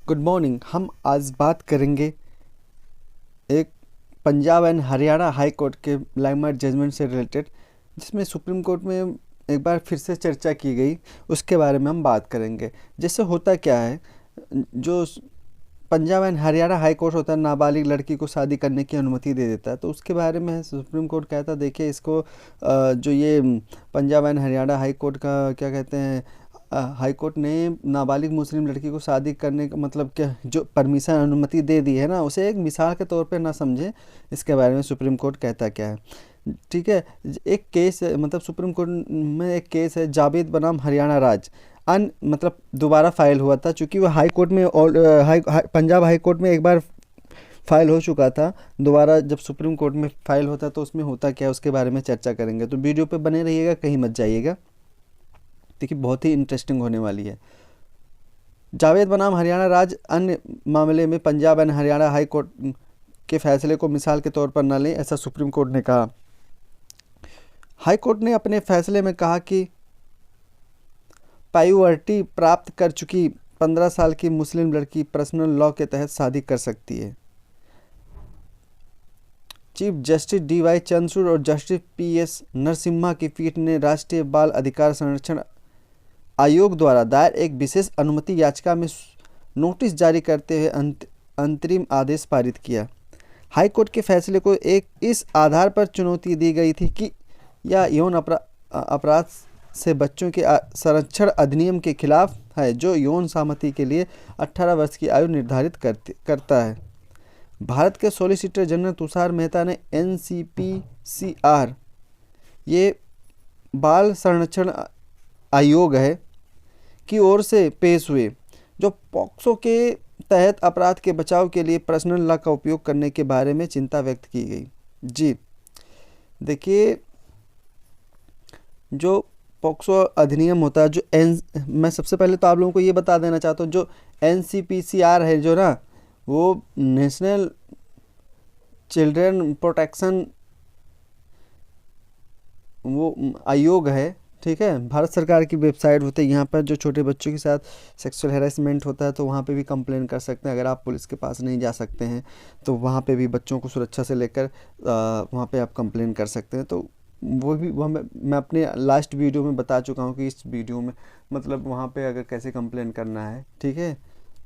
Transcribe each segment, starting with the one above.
Good morning. हम आज बात करेंगे एक Punjab and Haryana high court के लैंडमार्क जजमेंट से रिलेटेड, जिसमें सुप्रीम कोर्ट में एक बार फिर से चर्चा की गई। उसके बारे में हम बात करेंगे। जैसे होता क्या है, जो Punjab and Haryana high court होता है नाबालिग लड़की को शादी करने की अनुमति दे देता है। तो उसके बारे में सुप्रीम कोर्ट कहता है देखिए इसको जो ये Punjab and Haryana high court का क्या कहते हैं, हाई कोर्ट ने नाबालिग मुस्लिम लड़की को शादी करने का मतलब क्या जो परमिशन अनुमति दे दी है ना, उसे एक मिसाल के तौर पे ना समझे। इसके बारे में सुप्रीम कोर्ट कहता क्या है, ठीक है। एक केस है, मतलब सुप्रीम कोर्ट में एक केस है जावेद बनाम हरियाणा राज मतलब दोबारा फाइल हुआ था, चूँकि वो हाई कोर्ट में पंजाब हाई कोर्ट में एक बार फाइल हो चुका था। दोबारा जब सुप्रीम कोर्ट में फाइल होता है तो उसमें होता क्या है उसके बारे में चर्चा करेंगे। तो वीडियो पे बने रहिएगा, कहीं मत जाइएगा। देखिए बहुत ही इंटरेस्टिंग होने वाली है। जावेद बनाम हरियाणा राज अन्य मामले में Punjab and Haryana high court के फैसले को मिसाल के तौर पर न लें, ऐसा सुप्रीम कोर्ट ने कहा। हाई कोर्ट ने अपने फैसले में कहा कि पाइवॉरिटी प्राप्त कर चुकी 15 साल की मुस्लिम लड़की पर्सनल लॉ के तहत शादी कर सकती है। चीफ जस्टिस DY चंद्रचूड़ और जस्टिस PS नरसिम्हा की पीठ ने राष्ट्रीय बाल अधिकार संरक्षण आयोग द्वारा दायर एक विशेष अनुमति याचिका में नोटिस जारी करते हुए अंतरिम आदेश पारित किया। हाई कोर्ट के फैसले को इस आधार पर चुनौती दी गई थी कि यह यौन अपराध से बच्चों के संरक्षण अधिनियम के खिलाफ है, जो यौन सहमति के लिए 18 वर्ष की आयु निर्धारित करता है। भारत के सॉलिसिटर जनरल तुषार मेहता ने NCPCR, ये बाल संरक्षण आयोग है, की ओर से पेश हुए, जो पॉक्सो के तहत अपराध के बचाव के लिए पर्सनल लॉ का उपयोग करने के बारे में चिंता व्यक्त की गई। जी देखिए, जो पॉक्सो अधिनियम होता है, मैं सबसे पहले तो आप लोगों को ये बता देना चाहता हूँ, जो NCPCR है जो ना, वो नेशनल चिल्ड्रन प्रोटेक्शन वो आयोग है, ठीक है। भारत सरकार की वेबसाइट होती है। यहाँ पर जो छोटे बच्चों के साथ सेक्सुअल हैरेसमेंट होता है तो वहाँ पे भी कंप्लेन कर सकते हैं। अगर आप पुलिस के पास नहीं जा सकते हैं तो वहाँ पे भी बच्चों को सुरक्षा से लेकर वहाँ पे आप कंप्लेन कर सकते हैं। तो वो मैं अपने लास्ट वीडियो में बता चुका हूँ कि इस वीडियो में मतलब वहाँ पे अगर कैसे कंप्लेन करना है, ठीक है,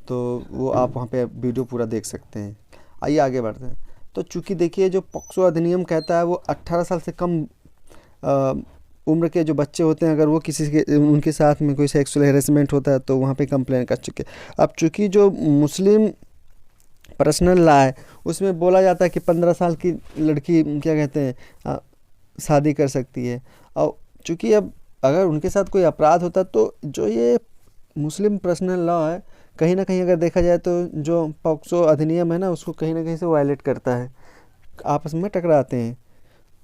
तो वो आप वहाँ पे वीडियो पूरा देख सकते हैं। आइए आगे बढ़ते हैं। तो चूँकि देखिए जो पॉक्सो अधिनियम कहता है वो 18 साल से कम उम्र के जो बच्चे होते हैं, अगर वो उनके साथ में कोई सेक्सुअल हैरेसमेंट होता है तो वहाँ पे कंप्लेन कर चुके। अब चूँकि जो मुस्लिम पर्सनल लॉ है उसमें बोला जाता है कि 15 साल की लड़की क्या कहते हैं शादी कर सकती है। और चूँकि अब अगर उनके साथ कोई अपराध होता तो जो ये मुस्लिम पर्सनल लॉ है, कहीं ना कहीं अगर देखा जाए तो जो पॉक्सो अधिनियम है ना, उसको कहीं ना कहीं से वायलेट करता है, आपस में टकराते हैं।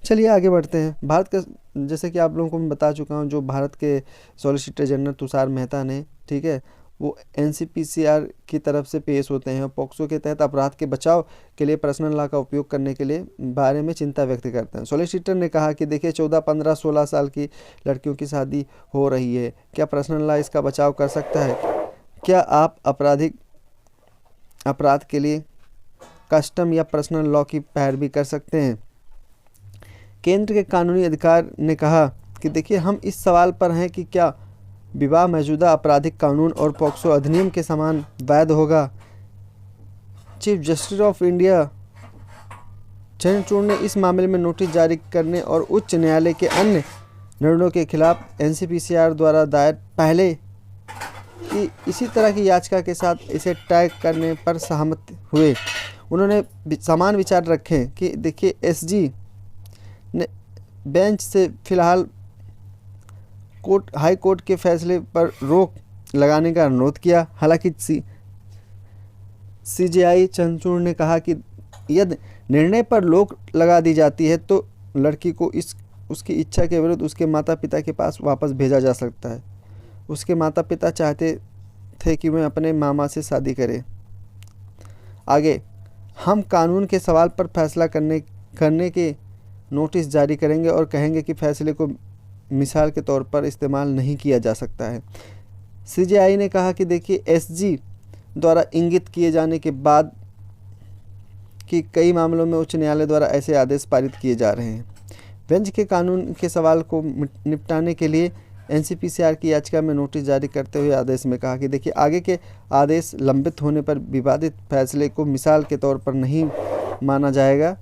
चलिए आगे बढ़ते हैं। भारत का, जैसे कि आप लोगों को मैं बता चुका हूँ, जो भारत के सॉलिसिटर जनरल तुषार मेहता ने, ठीक है, वो NCPCR की तरफ से पेश होते हैं। पॉक्सो के तहत अपराध के बचाव के लिए पर्सनल लॉ का उपयोग करने के लिए बारे में चिंता व्यक्त करते हैं। सॉलिसिटर ने कहा कि देखिए 14, 15, 16 साल की लड़कियों की शादी हो रही है, क्या पर्सनल लॉ इसका बचाव कर सकता है? क्या आप अपराध के लिए कस्टम या पर्सनल लॉ की पैरवी कर सकते हैं? केंद्र के कानूनी अधिकार ने कहा कि देखिए हम इस सवाल पर हैं कि क्या विवाह मौजूदा आपराधिक कानून और पॉक्सो अधिनियम के समान वैध होगा। Chief justice of India Chandrachud ने इस मामले में नोटिस जारी करने और उच्च न्यायालय के अन्य निर्णयों के खिलाफ NCPCR द्वारा दायर पहले की इसी तरह की याचिका के साथ इसे टैग करने पर सहमत हुए। उन्होंने समान विचार रखे कि देखिए SG ने बेंच से फिलहाल हाई कोर्ट के फैसले पर रोक लगाने का अनुरोध किया। हालांकि CJI चंद्रचूड़ ने कहा कि यदि निर्णय पर रोक लगा दी जाती है तो लड़की को उसकी इच्छा के विरुद्ध उसके माता पिता के पास वापस भेजा जा सकता है। उसके माता पिता चाहते थे कि वह अपने मामा से शादी करे। आगे हम कानून के सवाल पर फैसला करने के नोटिस जारी करेंगे और कहेंगे कि फैसले को मिसाल के तौर पर इस्तेमाल नहीं किया जा सकता है। CJI ने कहा कि देखिए SG द्वारा इंगित किए जाने के बाद कि कई मामलों में उच्च न्यायालय द्वारा ऐसे आदेश पारित किए जा रहे हैं। बेंच के कानून के सवाल को निपटाने के लिए एनसीपीसीआर की याचिका में नोटिस जारी करते हुए आदेश में कहा कि देखिए, आगे के आदेश लंबित होने पर विवादित फैसले को मिसाल के तौर पर नहीं माना जाएगा।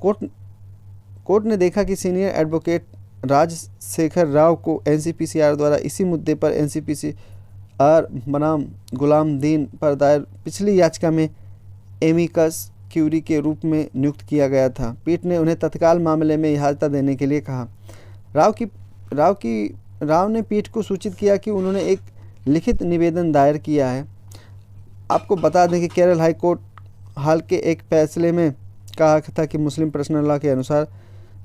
कोर्ट ने देखा कि सीनियर एडवोकेट राजशेखर राव को एनसीपीसीआर द्वारा इसी मुद्दे पर एनसीपीसीआर बनाम गुलाम दीन पर दायर पिछली याचिका में एमिकस क्यूरी के रूप में नियुक्त किया गया था। पीठ ने उन्हें तत्काल मामले में इजाज़त देने के लिए कहा। राव ने पीठ को सूचित किया कि उन्होंने एक लिखित निवेदन दायर किया है। आपको बता दें कि केरल हाई कोर्ट हाल के एक फैसले में कहा था कि मुस्लिम पर्सनल लॉ के अनुसार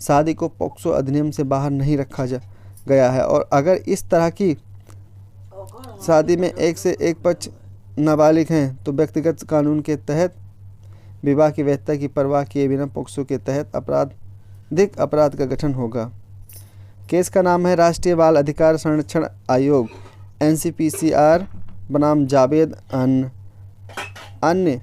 शादी को पॉक्सो अधिनियम से बाहर नहीं रखा गया है, और अगर इस तरह की शादी में एक से एक पक्ष नाबालिग हैं तो व्यक्तिगत कानून के तहत विवाह की वैधता की परवाह किए बिना पॉक्सो के तहत आपराधिक अपराध का गठन होगा। केस का नाम है राष्ट्रीय बाल अधिकार संरक्षण आयोग एनसीपीसीआर बनाम जावेद अन्य।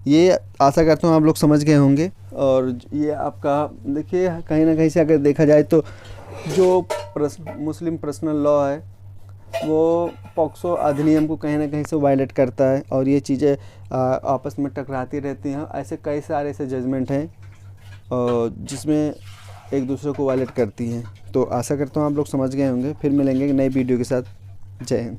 ये आशा करता हूँ आप लोग समझ गए होंगे। और ये आपका देखिए, कहीं ना कहीं से अगर देखा जाए तो जो मुस्लिम पर्सनल लॉ है वो पॉक्सो अधिनियम को कहीं ना कहीं से वायलेट करता है, और ये चीज़ें आपस में टकराती रहती हैं। ऐसे कई सारे ऐसे जजमेंट हैं जिसमें एक दूसरे को वायलेट करती हैं। तो आशा करता हूँ आप लोग समझ गए होंगे। फिर मिलेंगे नई वीडियो के साथ। जय हिंद।